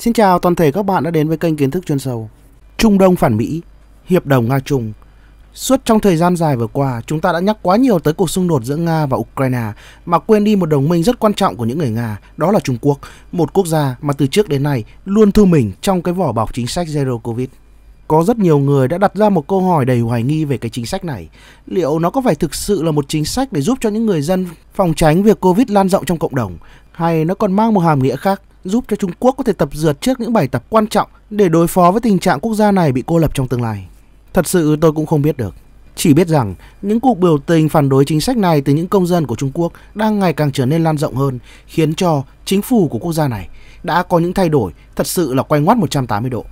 Xin chào toàn thể các bạn đã đến với kênh kiến thức chuyên sâu. Trung Đông phản Mỹ, hiệp đồng Nga-Trung. Suốt trong thời gian dài vừa qua, chúng ta đã nhắc quá nhiều tới cuộc xung đột giữa Nga và Ukraine mà quên đi một đồng minh rất quan trọng của những người Nga, đó là Trung Quốc, một quốc gia mà từ trước đến nay luôn thu mình trong cái vỏ bọc chính sách Zero Covid. Có rất nhiều người đã đặt ra một câu hỏi đầy hoài nghi về cái chính sách này. Liệu nó có phải thực sự là một chính sách để giúp cho những người dân phòng tránh việc Covid lan rộng trong cộng đồng, hay nó còn mang một hàm nghĩa khác, giúp cho Trung Quốc có thể tập dượt trước những bài tập quan trọng để đối phó với tình trạng quốc gia này bị cô lập trong tương lai? Thật sự tôi cũng không biết được. Chỉ biết rằng những cuộc biểu tình phản đối chính sách này từ những công dân của Trung Quốc đang ngày càng trở nên lan rộng hơn, khiến cho chính phủ của quốc gia này đã có những thay đổi thật sự là quay ngoắt 180 độ.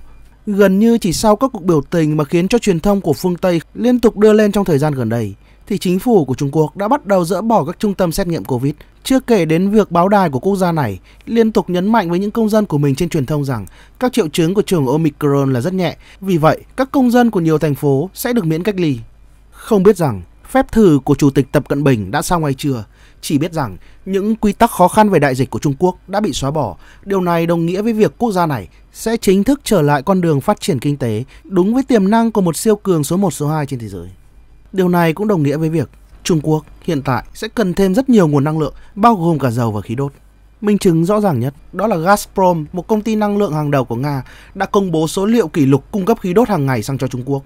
Gần như chỉ sau các cuộc biểu tình mà khiến cho truyền thông của phương Tây liên tục đưa lên trong thời gian gần đây, thì chính phủ của Trung Quốc đã bắt đầu dỡ bỏ các trung tâm xét nghiệm Covid. Chưa kể đến việc báo đài của quốc gia này liên tục nhấn mạnh với những công dân của mình trên truyền thông rằng các triệu chứng của chủng Omicron là rất nhẹ, vì vậy các công dân của nhiều thành phố sẽ được miễn cách ly. Không biết rằng phép thử của Chủ tịch Tập Cận Bình đã xong hay chưa, chỉ biết rằng những quy tắc khó khăn về đại dịch của Trung Quốc đã bị xóa bỏ. Điều này đồng nghĩa với việc quốc gia này sẽ chính thức trở lại con đường phát triển kinh tế đúng với tiềm năng của một siêu cường số 1 số 2 trên thế giới. Điều này cũng đồng nghĩa với việc Trung Quốc hiện tại sẽ cần thêm rất nhiều nguồn năng lượng, bao gồm cả dầu và khí đốt. Minh chứng rõ ràng nhất đó là Gazprom, một công ty năng lượng hàng đầu của Nga, đã công bố số liệu kỷ lục cung cấp khí đốt hàng ngày sang cho Trung Quốc.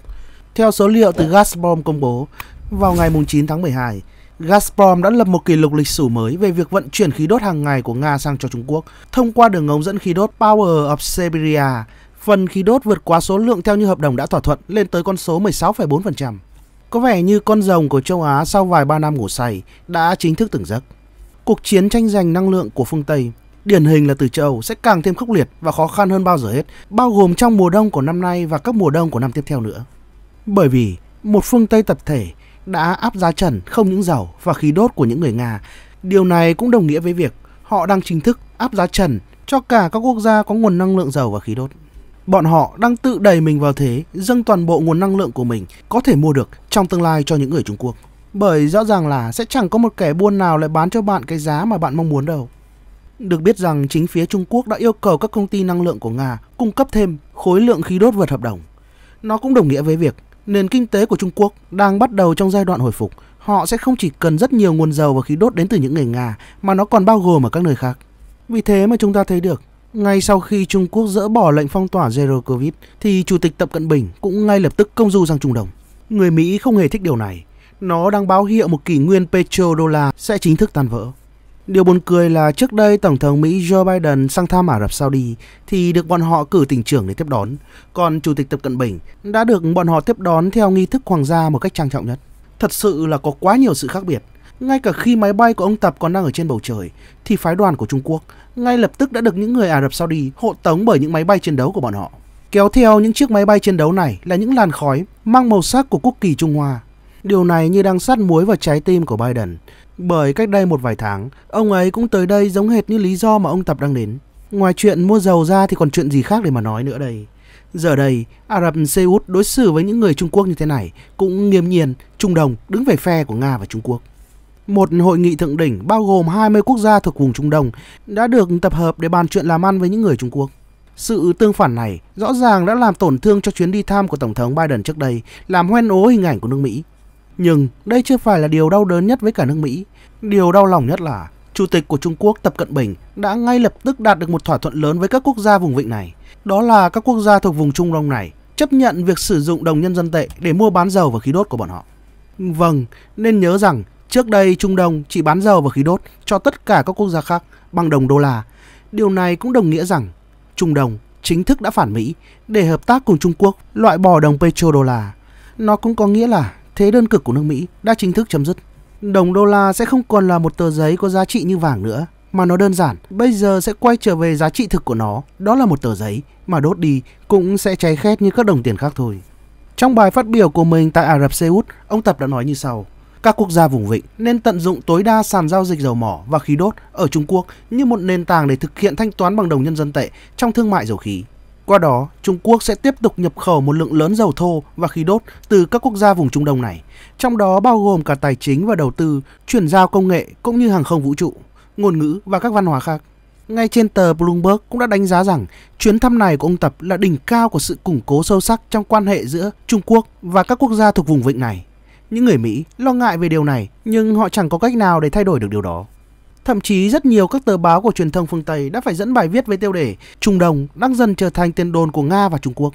Theo số liệu từ Gazprom công bố, vào ngày 9 tháng 12, Gazprom đã lập một kỷ lục lịch sử mới về việc vận chuyển khí đốt hàng ngày của Nga sang cho Trung Quốc thông qua đường ống dẫn khí đốt Power of Siberia. Phần khí đốt vượt quá số lượng theo như hợp đồng đã thỏa thuận lên tới con số 16,4%. Có vẻ như con rồng của châu Á sau vài ba năm ngủ say đã chính thức tỉnh giấc. Cuộc chiến tranh giành năng lượng của phương Tây, điển hình là từ châu Âu, sẽ càng thêm khốc liệt và khó khăn hơn bao giờ hết, bao gồm trong mùa đông của năm nay và các mùa đông của năm tiếp theo nữa. Bởi vì một phương Tây tập thể đã áp giá trần không những dầu và khí đốt của những người Nga. Điều này cũng đồng nghĩa với việc họ đang chính thức áp giá trần cho cả các quốc gia có nguồn năng lượng dầu và khí đốt. Bọn họ đang tự đẩy mình vào thế dâng toàn bộ nguồn năng lượng của mình có thể mua được trong tương lai cho những người Trung Quốc. Bởi rõ ràng là sẽ chẳng có một kẻ buôn nào lại bán cho bạn cái giá mà bạn mong muốn đâu. Được biết rằng chính phía Trung Quốc đã yêu cầu các công ty năng lượng của Nga cung cấp thêm khối lượng khí đốt vượt hợp đồng. Nó cũng đồng nghĩa với việc nền kinh tế của Trung Quốc đang bắt đầu trong giai đoạn hồi phục. Họ sẽ không chỉ cần rất nhiều nguồn dầu và khí đốt đến từ những người Nga, mà nó còn bao gồm ở các nơi khác. Vì thế mà chúng ta thấy được, ngay sau khi Trung Quốc dỡ bỏ lệnh phong tỏa Zero Covid, thì Chủ tịch Tập Cận Bình cũng ngay lập tức công du sang Trung Đông. Người Mỹ không hề thích điều này. Nó đang báo hiệu một kỷ nguyên petrodollar sẽ chính thức tan vỡ. Điều buồn cười là trước đây Tổng thống Mỹ Joe Biden sang thăm Ả Rập Saudi thì được bọn họ cử tỉnh trưởng để tiếp đón. Còn Chủ tịch Tập Cận Bình đã được bọn họ tiếp đón theo nghi thức hoàng gia một cách trang trọng nhất. Thật sự là có quá nhiều sự khác biệt. Ngay cả khi máy bay của ông Tập còn đang ở trên bầu trời, thì phái đoàn của Trung Quốc ngay lập tức đã được những người Ả Rập Saudi hộ tống bởi những máy bay chiến đấu của bọn họ. Kéo theo những chiếc máy bay chiến đấu này là những làn khói mang màu sắc của quốc kỳ Trung Hoa. Điều này như đang sát muối vào trái tim của Biden. Bởi cách đây một vài tháng, ông ấy cũng tới đây giống hệt như lý do mà ông Tập đang đến. Ngoài chuyện mua dầu ra thì còn chuyện gì khác để mà nói nữa đây. Giờ đây, Ả Rập Xê Út đối xử với những người Trung Quốc như thế này cũng nghiêm nhiên, Trung Đông đứng về phe của Nga và Trung Quốc. Một hội nghị thượng đỉnh bao gồm 20 quốc gia thuộc vùng Trung Đông đã được tập hợp để bàn chuyện làm ăn với những người Trung Quốc. Sự tương phản này rõ ràng đã làm tổn thương cho chuyến đi thăm của Tổng thống Biden trước đây, làm hoen ố hình ảnh của nước Mỹ. Nhưng đây chưa phải là điều đau đớn nhất với cả nước Mỹ. Điều đau lòng nhất là Chủ tịch của Trung Quốc Tập Cận Bình đã ngay lập tức đạt được một thỏa thuận lớn với các quốc gia vùng vịnh này. Đó là các quốc gia thuộc vùng Trung Đông này chấp nhận việc sử dụng đồng nhân dân tệ để mua bán dầu và khí đốt của bọn họ. Vâng, nên nhớ rằng trước đây Trung Đông chỉ bán dầu và khí đốt cho tất cả các quốc gia khác bằng đồng đô la. Điều này cũng đồng nghĩa rằng Trung Đông chính thức đã phản Mỹ để hợp tác cùng Trung Quốc loại bỏ đồng petrodollar. Nó cũng có nghĩa là thế đơn cực của nước Mỹ đã chính thức chấm dứt. Đồng đô la sẽ không còn là một tờ giấy có giá trị như vàng nữa, mà nó đơn giản bây giờ sẽ quay trở về giá trị thực của nó, đó là một tờ giấy mà đốt đi cũng sẽ cháy khét như các đồng tiền khác thôi. Trong bài phát biểu của mình tại Ả Rập Xê Út, ông Tập đã nói như sau: các quốc gia vùng vịnh nên tận dụng tối đa sàn giao dịch dầu mỏ và khí đốt ở Trung Quốc như một nền tảng để thực hiện thanh toán bằng đồng nhân dân tệ trong thương mại dầu khí. Qua đó, Trung Quốc sẽ tiếp tục nhập khẩu một lượng lớn dầu thô và khí đốt từ các quốc gia vùng Trung Đông này, trong đó bao gồm cả tài chính và đầu tư, chuyển giao công nghệ cũng như hàng không vũ trụ, ngôn ngữ và các văn hóa khác. Ngay trên tờ Bloomberg cũng đã đánh giá rằng chuyến thăm này của ông Tập là đỉnh cao của sự củng cố sâu sắc trong quan hệ giữa Trung Quốc và các quốc gia thuộc vùng vịnh này. Những người Mỹ lo ngại về điều này, nhưng họ chẳng có cách nào để thay đổi được điều đó. Thậm chí rất nhiều các tờ báo của truyền thông phương Tây đã phải dẫn bài viết với tiêu đề Trung Đông đang dần trở thành tiền đồn của Nga và Trung Quốc.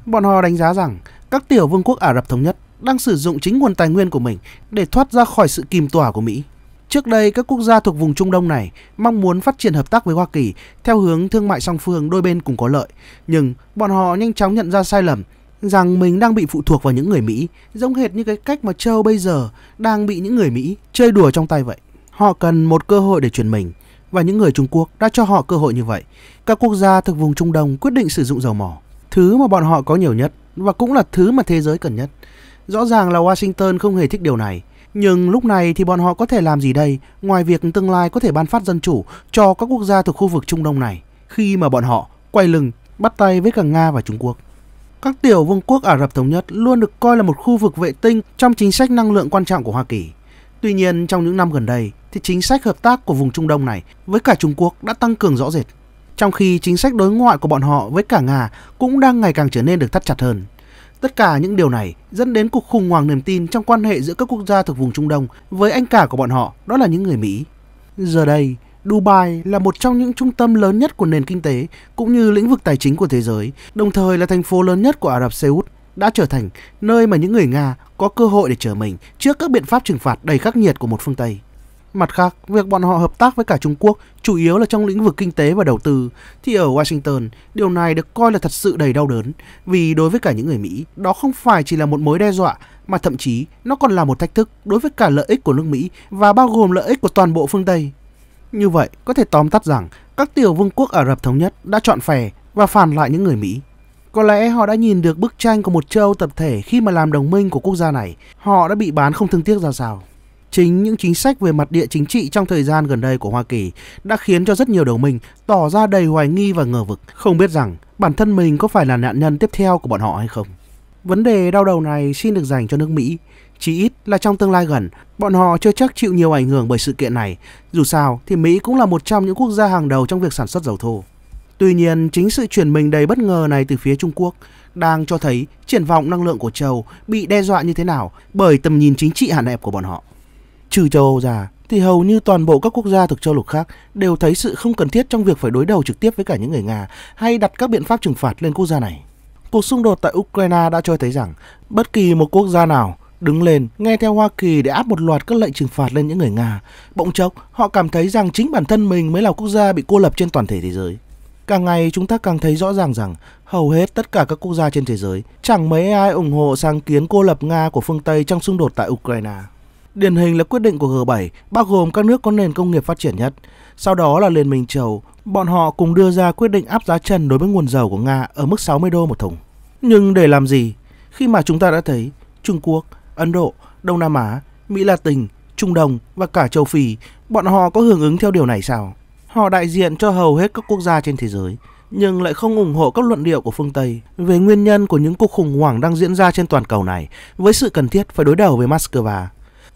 Bọn họ đánh giá rằng các tiểu vương quốc Ả Rập Thống Nhất đang sử dụng chính nguồn tài nguyên của mình để thoát ra khỏi sự kìm tỏa của Mỹ. Trước đây, các quốc gia thuộc vùng Trung Đông này mong muốn phát triển hợp tác với Hoa Kỳ theo hướng thương mại song phương đôi bên cùng có lợi. Nhưng bọn họ nhanh chóng nhận ra sai lầm rằng mình đang bị phụ thuộc vào những người Mỹ, giống hệt như cái cách mà châu bây giờ đang bị những người Mỹ chơi đùa trong tay vậy. Họ cần một cơ hội để chuyển mình, và những người Trung Quốc đã cho họ cơ hội như vậy. Các quốc gia thuộc vùng Trung Đông quyết định sử dụng dầu mỏ, thứ mà bọn họ có nhiều nhất và cũng là thứ mà thế giới cần nhất. Rõ ràng là Washington không hề thích điều này. Nhưng lúc này thì bọn họ có thể làm gì đây, ngoài việc tương lai có thể ban phát dân chủ cho các quốc gia thuộc khu vực Trung Đông này, khi mà bọn họ quay lưng bắt tay với cả Nga và Trung Quốc. Các tiểu vương quốc Ả Rập Thống Nhất luôn được coi là một khu vực vệ tinh trong chính sách năng lượng quan trọng của Hoa Kỳ. Tuy nhiên, trong những năm gần đây thì chính sách hợp tác của vùng Trung Đông này với cả Trung Quốc đã tăng cường rõ rệt, trong khi chính sách đối ngoại của bọn họ với cả Nga cũng đang ngày càng trở nên được thắt chặt hơn. Tất cả những điều này dẫn đến cuộc khủng hoảng niềm tin trong quan hệ giữa các quốc gia thuộc vùng Trung Đông với anh cả của bọn họ, đó là những người Mỹ. Giờ đây, Dubai là một trong những trung tâm lớn nhất của nền kinh tế cũng như lĩnh vực tài chính của thế giới, đồng thời là thành phố lớn nhất của Ả Rập Xê Út, đã trở thành nơi mà những người Nga có cơ hội để trở mình trước các biện pháp trừng phạt đầy khắc nghiệt của một phương Tây. Mặt khác, việc bọn họ hợp tác với cả Trung Quốc chủ yếu là trong lĩnh vực kinh tế và đầu tư, thì ở Washington, điều này được coi là thật sự đầy đau đớn, vì đối với cả những người Mỹ, đó không phải chỉ là một mối đe dọa, mà thậm chí nó còn là một thách thức đối với cả lợi ích của nước Mỹ và bao gồm lợi ích của toàn bộ phương Tây. Như vậy, có thể tóm tắt rằng các tiểu vương quốc Ả Rập Thống Nhất đã chọn phe và phản lại những người Mỹ. Có lẽ họ đã nhìn được bức tranh của một châu tập thể khi mà làm đồng minh của quốc gia này, họ đã bị bán không thương tiếc ra sao. Chính những chính sách về mặt địa chính trị trong thời gian gần đây của Hoa Kỳ đã khiến cho rất nhiều đồng minh tỏ ra đầy hoài nghi và ngờ vực, không biết rằng bản thân mình có phải là nạn nhân tiếp theo của bọn họ hay không. Vấn đề đau đầu này xin được dành cho nước Mỹ. Chỉ ít là trong tương lai gần, bọn họ chưa chắc chịu nhiều ảnh hưởng bởi sự kiện này. Dù sao thì Mỹ cũng là một trong những quốc gia hàng đầu trong việc sản xuất dầu thô. Tuy nhiên, chính sự chuyển mình đầy bất ngờ này từ phía Trung Quốc đang cho thấy triển vọng năng lượng của châu bị đe dọa như thế nào bởi tầm nhìn chính trị hạn hẹp của bọn họ. Trừ châu Âu ra, thì hầu như toàn bộ các quốc gia thuộc châu lục khác đều thấy sự không cần thiết trong việc phải đối đầu trực tiếp với cả những người Nga hay đặt các biện pháp trừng phạt lên quốc gia này. Cuộc xung đột tại Ukraine đã cho thấy rằng bất kỳ một quốc gia nào đứng lên nghe theo Hoa Kỳ để áp một loạt các lệnh trừng phạt lên những người Nga, bỗng chốc họ cảm thấy rằng chính bản thân mình mới là quốc gia bị cô lập trên toàn thể thế giới. Càng ngày chúng ta càng thấy rõ ràng rằng hầu hết tất cả các quốc gia trên thế giới chẳng mấy ai ủng hộ sáng kiến cô lập Nga của phương Tây trong xung đột tại Ukraine. Điển hình là quyết định của G7, bao gồm các nước có nền công nghiệp phát triển nhất. Sau đó là Liên minh châu Âu, bọn họ cùng đưa ra quyết định áp giá trần đối với nguồn dầu của Nga ở mức 60 đô một thùng. Nhưng để làm gì? Khi mà chúng ta đã thấy Trung Quốc, Ấn Độ, Đông Nam Á, Mỹ Latin, Trung Đông và cả châu Phi, bọn họ có hưởng ứng theo điều này sao? Họ đại diện cho hầu hết các quốc gia trên thế giới, nhưng lại không ủng hộ các luận điệu của phương Tây về nguyên nhân của những cuộc khủng hoảng đang diễn ra trên toàn cầu này với sự cần thiết phải đối đầu với Moscow.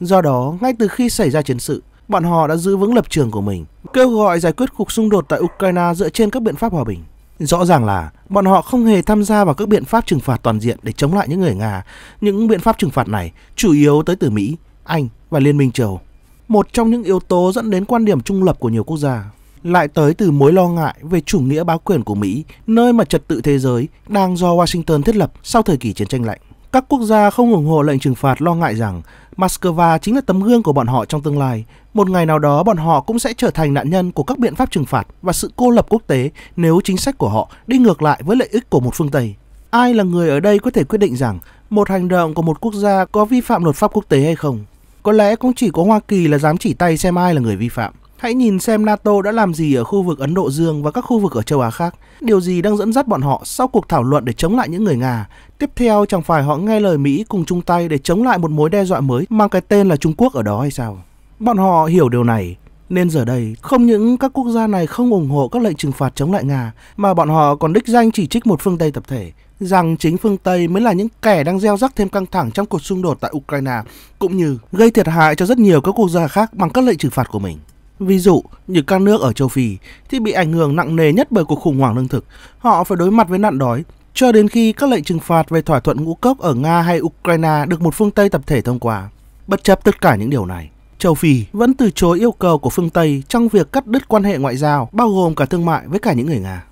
Do đó, ngay từ khi xảy ra chiến sự, bọn họ đã giữ vững lập trường của mình, kêu gọi giải quyết cuộc xung đột tại Ukraine dựa trên các biện pháp hòa bình. Rõ ràng là bọn họ không hề tham gia vào các biện pháp trừng phạt toàn diện để chống lại những người Nga. Những biện pháp trừng phạt này chủ yếu tới từ Mỹ, Anh và Liên minh châu Âu. Một trong những yếu tố dẫn đến quan điểm trung lập của nhiều quốc gia lại tới từ mối lo ngại về chủ nghĩa bá quyền của Mỹ, nơi mà trật tự thế giới đang do Washington thiết lập sau thời kỳ chiến tranh lạnh. Các quốc gia không ủng hộ lệnh trừng phạt lo ngại rằng Moscow chính là tấm gương của bọn họ trong tương lai. Một ngày nào đó bọn họ cũng sẽ trở thành nạn nhân của các biện pháp trừng phạt và sự cô lập quốc tế nếu chính sách của họ đi ngược lại với lợi ích của một phương Tây. Ai là người ở đây có thể quyết định rằng một hành động của một quốc gia có vi phạm luật pháp quốc tế hay không? Có lẽ cũng chỉ có Hoa Kỳ là dám chỉ tay xem ai là người vi phạm. Hãy nhìn xem NATO đã làm gì ở khu vực Ấn Độ Dương và các khu vực ở châu Á khác. Điều gì đang dẫn dắt bọn họ sau cuộc thảo luận để chống lại những người Nga. Tiếp theo chẳng phải họ nghe lời Mỹ cùng chung tay để chống lại một mối đe dọa mới mang cái tên là Trung Quốc ở đó hay sao? Bọn họ hiểu điều này, nên giờ đây không những các quốc gia này không ủng hộ các lệnh trừng phạt chống lại Nga, mà bọn họ còn đích danh chỉ trích một phương Tây tập thể, rằng chính phương Tây mới là những kẻ đang gieo rắc thêm căng thẳng trong cuộc xung đột tại Ukraine, cũng như gây thiệt hại cho rất nhiều các quốc gia khác bằng các lệnh trừng phạt của mình. Ví dụ như các nước ở châu Phi thì bị ảnh hưởng nặng nề nhất bởi cuộc khủng hoảng lương thực, họ phải đối mặt với nạn đói cho đến khi các lệnh trừng phạt về thỏa thuận ngũ cốc ở Nga hay Ukraine được một phương Tây tập thể thông qua. Bất chấp tất cả những điều này, châu Phi vẫn từ chối yêu cầu của phương Tây trong việc cắt đứt quan hệ ngoại giao, bao gồm cả thương mại với cả những người Nga.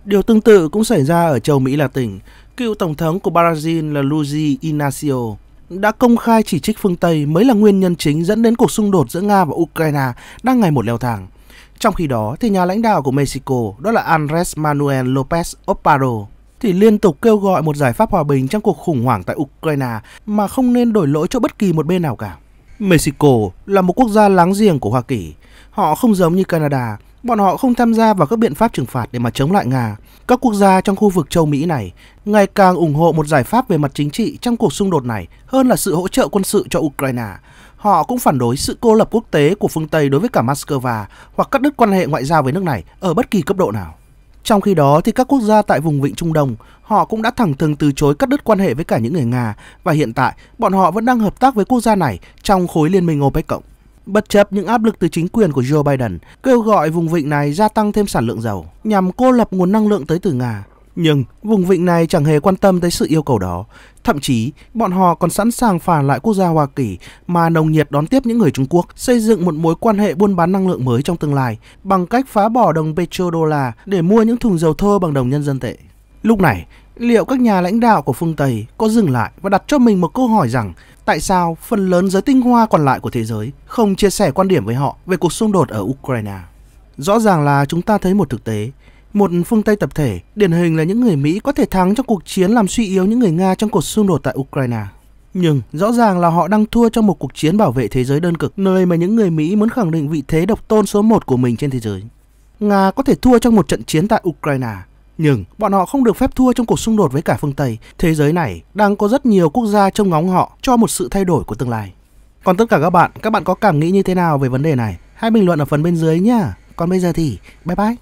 Điều tương tự cũng xảy ra ở châu Mỹ Latin. Cựu tổng thống của Brazil là Luiz Inácio đã công khai chỉ trích phương Tây mới là nguyên nhân chính dẫn đến cuộc xung đột giữa Nga và Ukraine đang ngày một leo thang. Trong khi đó, thì nhà lãnh đạo của Mexico, đó là Andrés Manuel López Obrador, thì liên tục kêu gọi một giải pháp hòa bình trong cuộc khủng hoảng tại Ukraine mà không nên đổi lỗi cho bất kỳ một bên nào cả. Mexico là một quốc gia láng giềng của Hoa Kỳ. Họ không giống như Canada, bọn họ không tham gia vào các biện pháp trừng phạt để mà chống lại Nga. Các quốc gia trong khu vực châu Mỹ này ngày càng ủng hộ một giải pháp về mặt chính trị trong cuộc xung đột này hơn là sự hỗ trợ quân sự cho Ukraine. Họ cũng phản đối sự cô lập quốc tế của phương Tây đối với cả Moscow hoặc cắt đứt quan hệ ngoại giao với nước này ở bất kỳ cấp độ nào. Trong khi đó thì các quốc gia tại vùng vịnh Trung Đông, họ cũng đã thẳng thừng từ chối cắt đứt quan hệ với cả những người Nga và hiện tại bọn họ vẫn đang hợp tác với quốc gia này trong khối liên minh OPEC cộng. Bất chấp những áp lực từ chính quyền của Joe Biden kêu gọi vùng vịnh này gia tăng thêm sản lượng dầu nhằm cô lập nguồn năng lượng tới từ Nga. Nhưng vùng vịnh này chẳng hề quan tâm tới sự yêu cầu đó. Thậm chí, bọn họ còn sẵn sàng phản lại quốc gia Hoa Kỳ mà nồng nhiệt đón tiếp những người Trung Quốc, xây dựng một mối quan hệ buôn bán năng lượng mới trong tương lai bằng cách phá bỏ đồng petrodollar để mua những thùng dầu thô bằng đồng nhân dân tệ. Lúc này, liệu các nhà lãnh đạo của phương Tây có dừng lại và đặt cho mình một câu hỏi rằng tại sao phần lớn giới tinh hoa còn lại của thế giới không chia sẻ quan điểm với họ về cuộc xung đột ở Ukraine? Rõ ràng là chúng ta thấy một thực tế. Một phương Tây tập thể, điển hình là những người Mỹ có thể thắng trong cuộc chiến làm suy yếu những người Nga trong cuộc xung đột tại Ukraine. Nhưng rõ ràng là họ đang thua trong một cuộc chiến bảo vệ thế giới đơn cực, nơi mà những người Mỹ muốn khẳng định vị thế độc tôn số 1 của mình trên thế giới. Nga có thể thua trong một trận chiến tại Ukraine, nhưng bọn họ không được phép thua trong cuộc xung đột với cả phương Tây. Thế giới này đang có rất nhiều quốc gia trông ngóng họ cho một sự thay đổi của tương lai. Còn tất cả các bạn có cảm nghĩ như thế nào về vấn đề này? Hãy bình luận ở phần bên dưới nhé. Còn bây giờ thì bye bye.